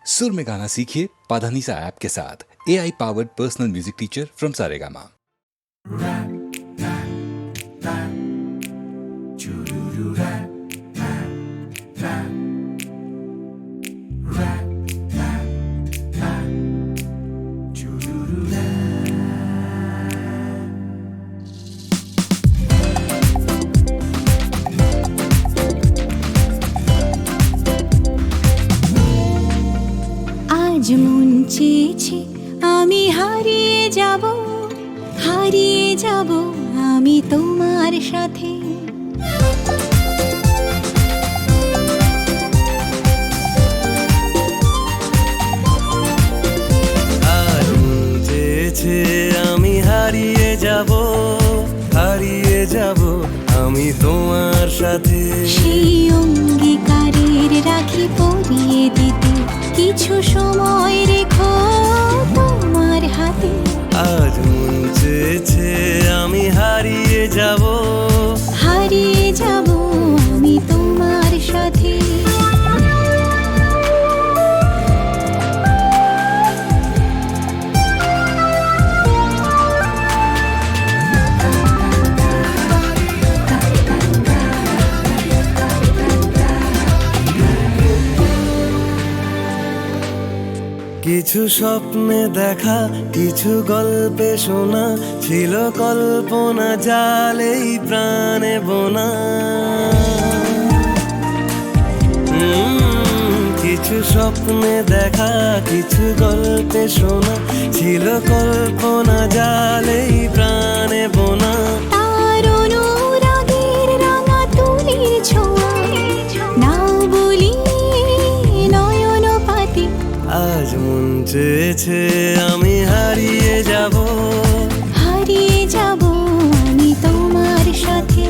सुर में गाना सीखिए पाधानीसा ऐप के साथ। AI powered personal music teacher from Saregama. আজ মন চেয়েছে আমি হারিয়ে যাব আমি তোমার সাথে। আজ মন চেয়েছে আমি হারিয়ে যাব আমি তোমার সাথে। সেই অঙ্গীকারের রাখি পরিয়ে দিতে কিছু সময় রেখো তোমার হাতে। আজ মন চেয়েছে আমি হারিয়ে যাব আমি তোমার সাথে। কিছু স্বপ্নে দেখা, কিছু গল্পে শোনা, ছিল কল্পনা জালেই প্রাণে বোনা। কিছু স্বপ্নে দেখা, কিছু গল্পে শোনা, ছিল কল্পনা জালেই প্রাণে বোনা। তার অনুরাগের রাঙা তুলির ছোঁয়া নাও বলি নয়ন পাতি। আজ মন চেয়েছে আমি হারিয়ে যাব আমি তোমার সাথে।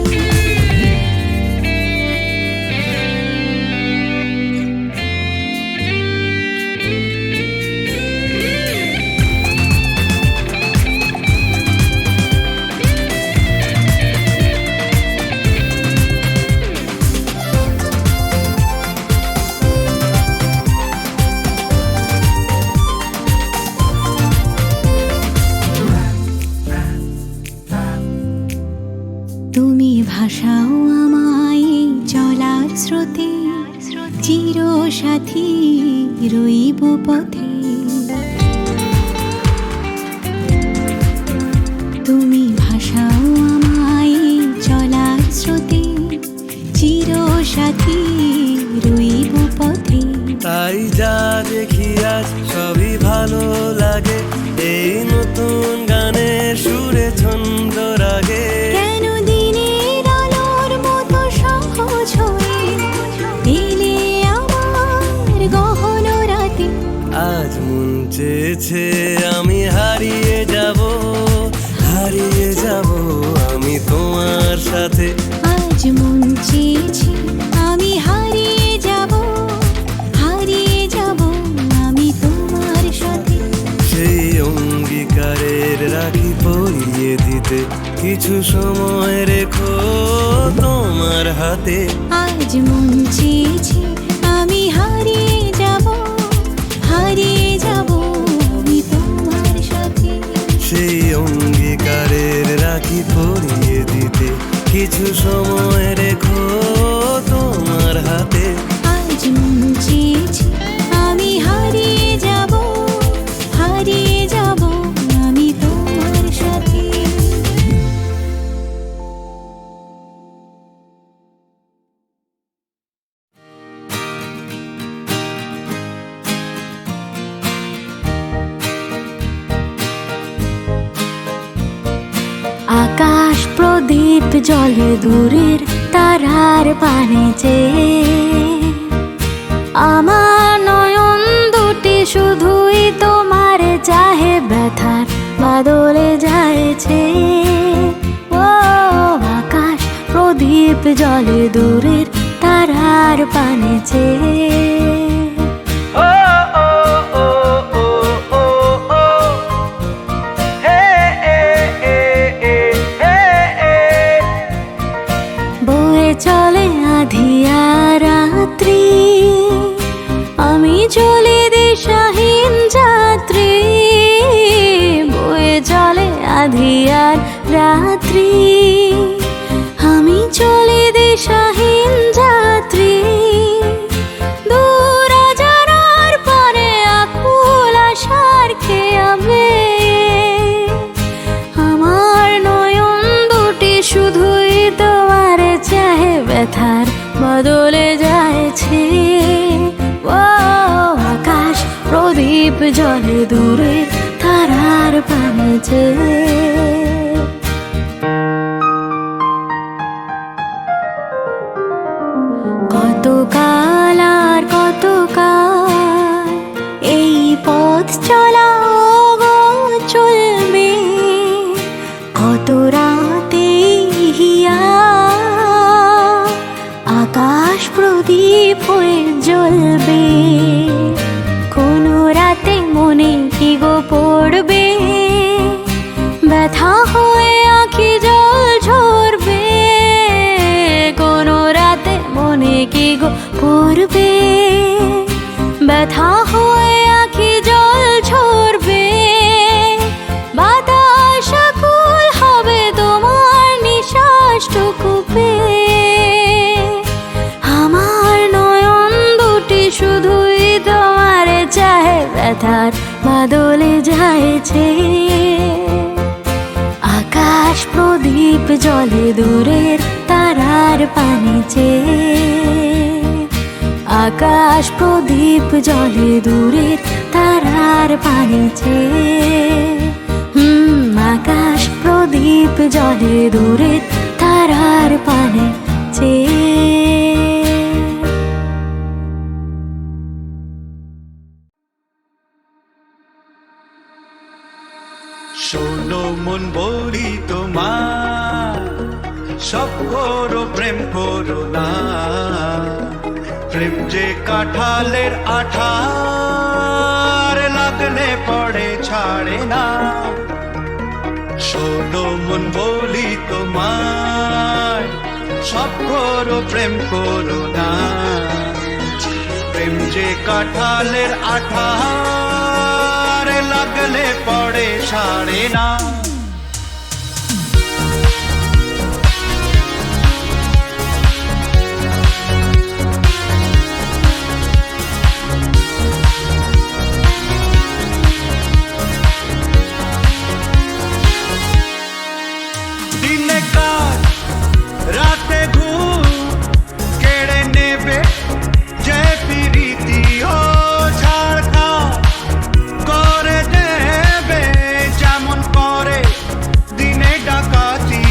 তুমি ভাষাও আমায় চলার স্রোতে, চির সাথী রইব পথে। তুমি ভাষাও আমায় চলার স্রোতে, চির সাথী রইব পথে। তাই যা দেখি আজ সবই ভালো লাগে, এই নতুন গানের সুরে ছন্দ রাগে। কেন দিনের আলোর মতো সহজ হয়ে এলে আমার গহন রাতে। আজ মন চেয়েছে আমি হারিয়ে যাব আমি তোমার সাথে। আজ মন চেয়েছে আমি হারিয়ে যাব আমি তোমার সাথে। সেই অঙ্গীকারের রাখি পরিয়ে দিতে কিছু সময় রেখো তোমার হাতে। আজ মন চেয়েছে আমি হারিয়ে যাব আমি তোমার সাথে। সেই অঙ্গীকারের রাখি পরিয়ে দিতে কিছু সময় রেখো তোমার হাতে। আজ মন চেয়েছে আমি হারিয়ে যাব আমি তোমার সাথে। আকাশ প্রদীপ জলে দূরের তারার পানে চেয়ে, আমার নয়ন দুটি শুধুই তোমার চাহে, ব্যথার বাদলে যায়ছে। ও আকাশ প্রদীপ জলে দূরের তারার পানে চেয়ে। চলে আধিয়া রাত্রি, আমি চলে আধিয়ার রাত্রি আমি চলি দিশাহীন যাত্রী দূর জানার পরে আকুল আশার খেয়াবে আমার নয়ন দুটি শুধুই তোমারে চাহে ব্যথার বদলে যায়ছে ও আকাশ প্রদীপ জলে দূরে তারার পানেছে কতকাল আর কতকাল এই পথ চলা গো চলবে কত রাতে হিয়া আকাশ প্রদীপ হয়ে জ্বলবে কোনো রাতে মনে কি গো পড়বে ব্যথা হয়ে আঁখি জল ঝরবে কোনো রাতে মনে কি গো পড়বে ব্যথা হয়ে আঁখি জল ঝরবে বাতাস আকুল হবে তোমার নিঃশ্বাসটুকু পেয়ে আমার নয়ন দুটি শুধুই তোমারে চাহে ব্যথার বাদলে যায়ছে আকাশ প্রদীপ জলে দূরের তারার পানিছে আকাশ প্রদীপ জলে দূরের তারার পানিছে আকাশ প্রদীপ জলে দূরের তারার পানিছে শোনো মন বলি তোমার সব করো প্রেম করো না প্রেম যে কাঁঠালের আঠার লাগলে পড়ে ছাড়ে না শোনো মন বলি তোমার সব করো প্রেম করো না প্রেম যে কাঁঠালের আঠার লাগলে পড়ে ছাড়ে না দিনে কাজ রাতে ঘুম কেড়ে নেবে যে প্রীতি ও ঝাড়খা করে দেবে যেমন করে দিনে ডাকাতি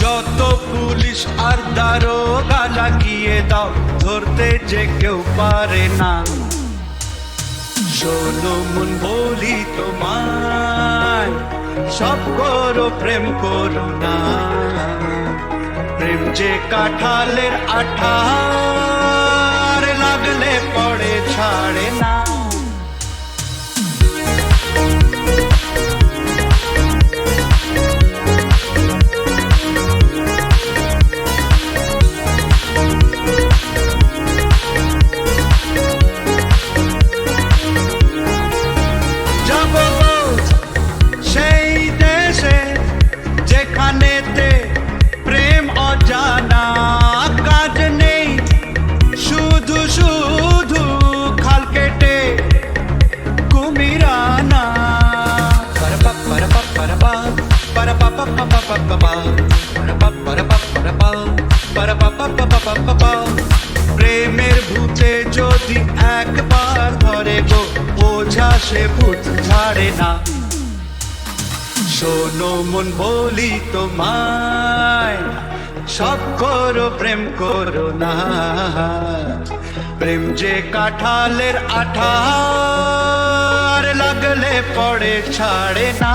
যত পুলিশ আর দারোগা লাগিয়ে দাও ধরতে যে কেউ পারে না শোনো মন বলি তোমায় সব করো প্রেম করো না প্রেম যে কাঁঠালের আঠার লাগলে পড়ে ছাড়ে না প্রেম অজানা কাজ নেই শুধু শুধু খাল কেটে কুমিরানা প্রেমের ভূতে যদি একবার ধরে গো বোঝা সে ভূত ঝাড়ে না শোনো মন বলি তোমায় সব করো প্রেম করো না প্রেম যে কাঁঠালের আঠার লাগলে পড়ে ছাড়ে না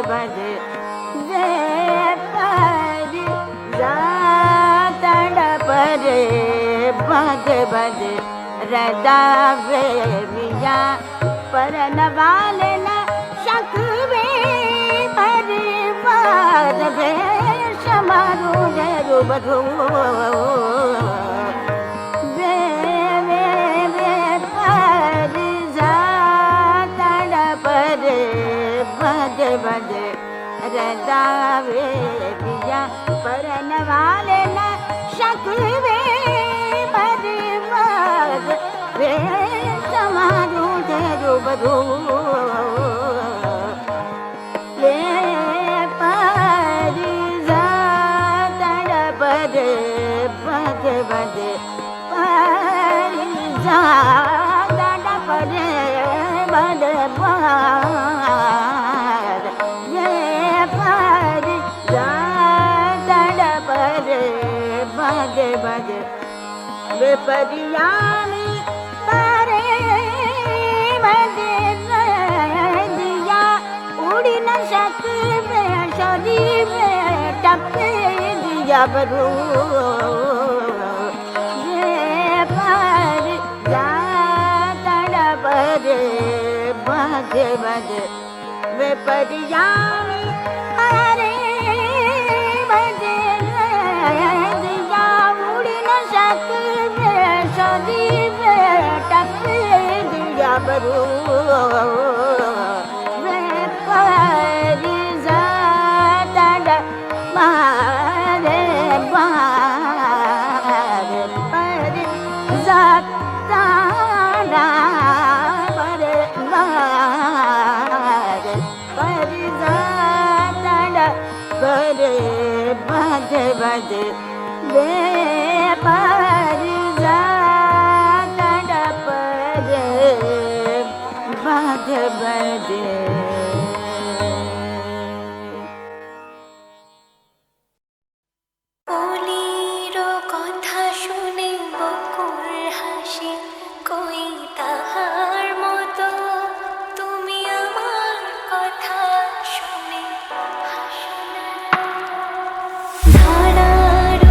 bade ve pari za tadapare bade bade rada ve miya paranavale na shakve parivad ve shamaru jaru badhu बदे रदावे पिया परन वाले न शकवे बदे वे समारू तेरू बधू ले परी जा तड़परे बदे बदे परी जा तड़परे बदे बदे विपरियामी परे बदे दिया उड़ी न सकते शरीर में टपके दिया बरू ये पर जा तड़परे बदे बदे विपरियामी परे बदे दिया उड़ी न सकते शरीर में टपके दिया बरू वे परी जा मारे मारे परी जा मारे मारे परी जा बरे बदे बदे वे परी जा तड़परे बदे बदे কলির কথা শুনে বকুল হাসে কই তাহার মতো তুমি আমার কথা শুনে হাসো না। ধারার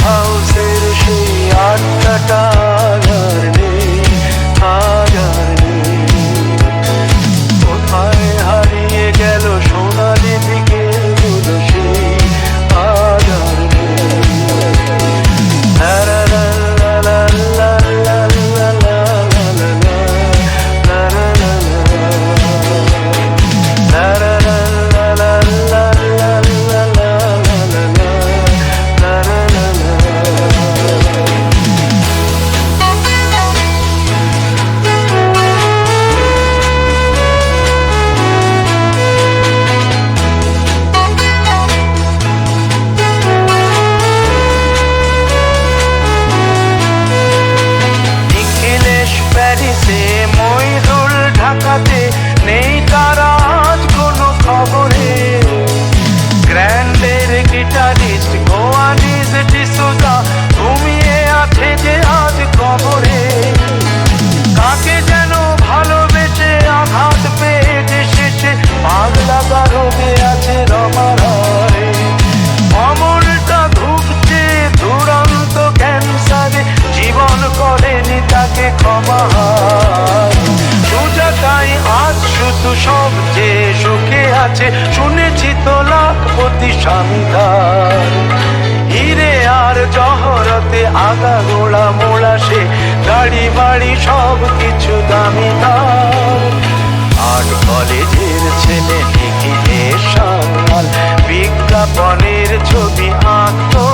হাউসের সেই আড্ডাটা আর নেই, আজ আর নেই। কোথায় হারিয়ে গেল সোনালি বিকেলগুলো সেই আজ আর নেই। লা লা লা লা লা লা লা লা লা লা লা লা লা নিখিলেশ প্যারিসে, মইদুল ঢাকাতে, নেই তারা আজ কোনো খবরে। গ্র্যান্ডের গিটারিস্ট গোয়ানিজ ডিসোজা ঘুমিয়ে আছে যে আজ কবরে। কাকে যেন ভালোবেসে আঘাত পেয়ে যে শেষে পাগলা গারদে আছে রমারায়। অমলটা ধুকছে দুরন্ত ক্যান্সারে, জীবন করেনি তাকে ক্ষমা। সুজাতাই আজ শুধু সব যে সুখে আছে, শুনেছি তো লাখপতি স্বামীদার। হিরে আর জহরতে আগা গোড়া মোড়া সে, গাড়ি বাড়ি সব কিছু দামি তার। আর্ট কলেজের ছেলে নিখিলেশ সান্যাল বিজ্ঞাপনের ছবি আঁকতো,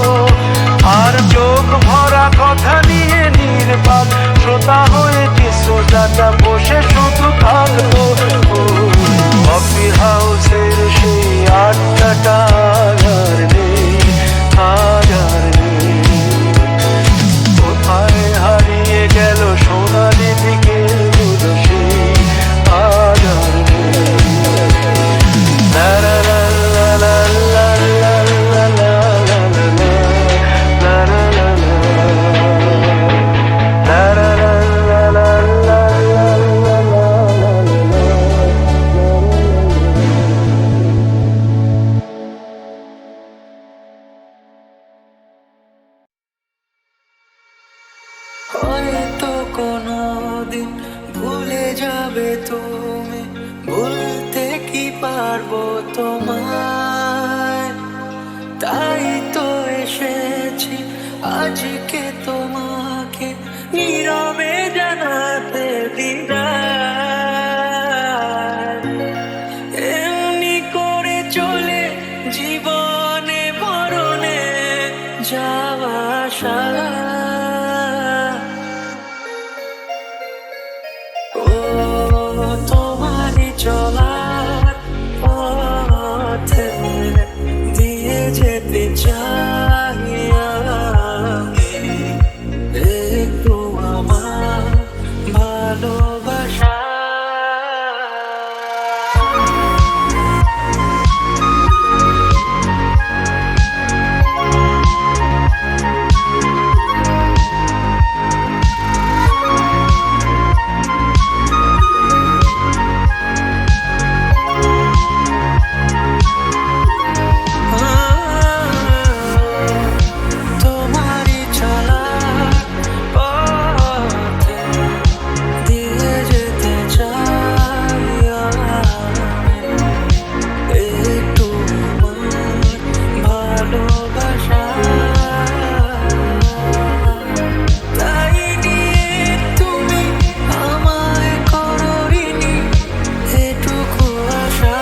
আর চোখ ভরা কথা নিয়ে নির্বাক শ্রোতা হয়ে ডিসোজাটা বসে শুধু থাকতো। কফি হাউসের সেই আড্ডাটা আর নেই, আজ আর নেই। কোথায় হারিয়ে গেল সোনালি বিকেলগুলো সেই আজ আর নেই। লা লা লা লা লা লা লা লা লা লা লা লা লা লা লা হয়তো কোনোদিন ভুলে যাবে তুমি, ভুলতে কি পারবো তোমায়। তাই তো এসেছি আজকে তোমাকে নীরবে জানাতে বিদায়। এমনি করে চলে জীবনে মরণে যাওয়া সারা। ও তোমারই চলার পথে দিয়ে যেতে চাই আমি, একটু আমার ভালোবাসা। তোমারই চলার পথে দিয়ে যেতে চাই আমি, একটু আমার ভালোবাসা। তাই নিয়ে তুমি আমায় করো ঋণী এটুকু আশা।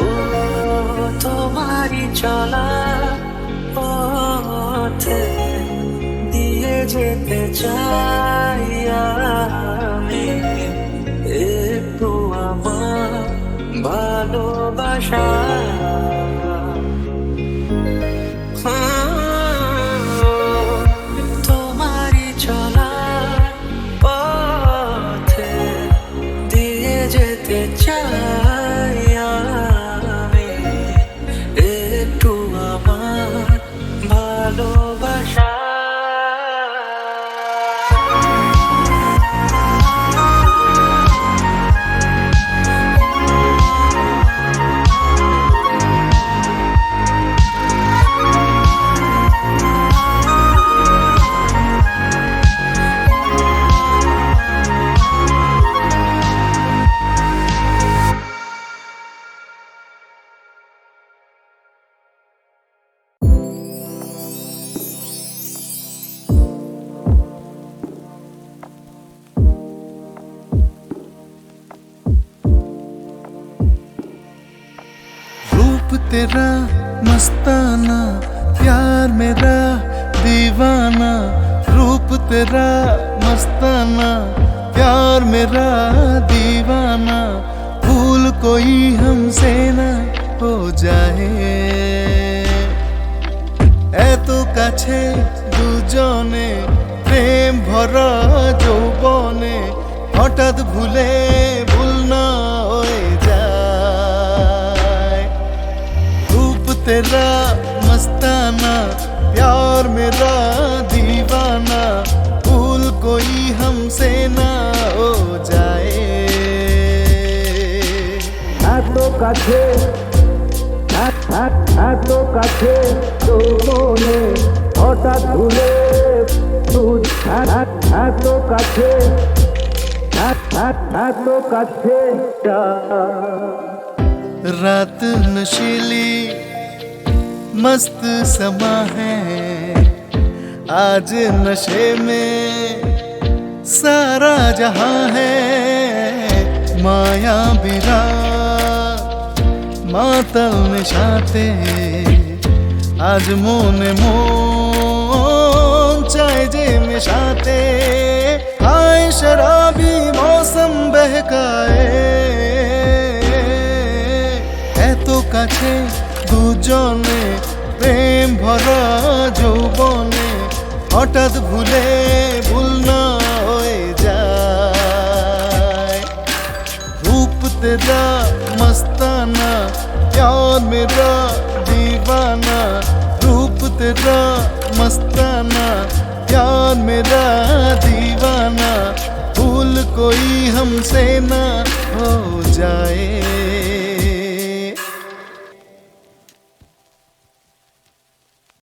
ও তোমারই চলা পথে দিয়ে যেতে চাই আমি, একটু আমার ভালোবাসা। তোমারই চলা পথে দিয়ে যেতে চাই আমি, একটু আমার ভালোবাসা। तेरा मस्ताना, प्यार मेरा दीवाना। रूप तेरा मस्ताना, प्यार मेरा दीवाना। भूल कोई हमसे ना हो जाए। এত কাছে দুজনে, প্রেম ভরা যৌবনে, হঠাৎ ভুলে ভুল না হয়ে যায়। रूप तेरा मस्ताना, प्यार मेरा दीवाना। भूल कोई हमसे ना हो जाए। এত কাছে এত কাছে যৌবনে, হঠাৎ ভুলে এত কাছে এত কাছে रात नशीली मस्त समा है, आज नशे में सारा जहां है। माया बिरा मातल निशाते, आज मोने मोन चाय जे मिशाते। आए शराबी मौसम बहकाए, এত কাছে দুজনে, প্রেম ভরা যৌবনে, হঠাৎ ভুলে ভুল না হয়ে যায়। रूप तेरा मस्ताना, प्यार मेरा दीवाना। रूप तेरा मस्ताना, प्यार मेरा दीवाना। भूल कोई हमसे ना हो जाए।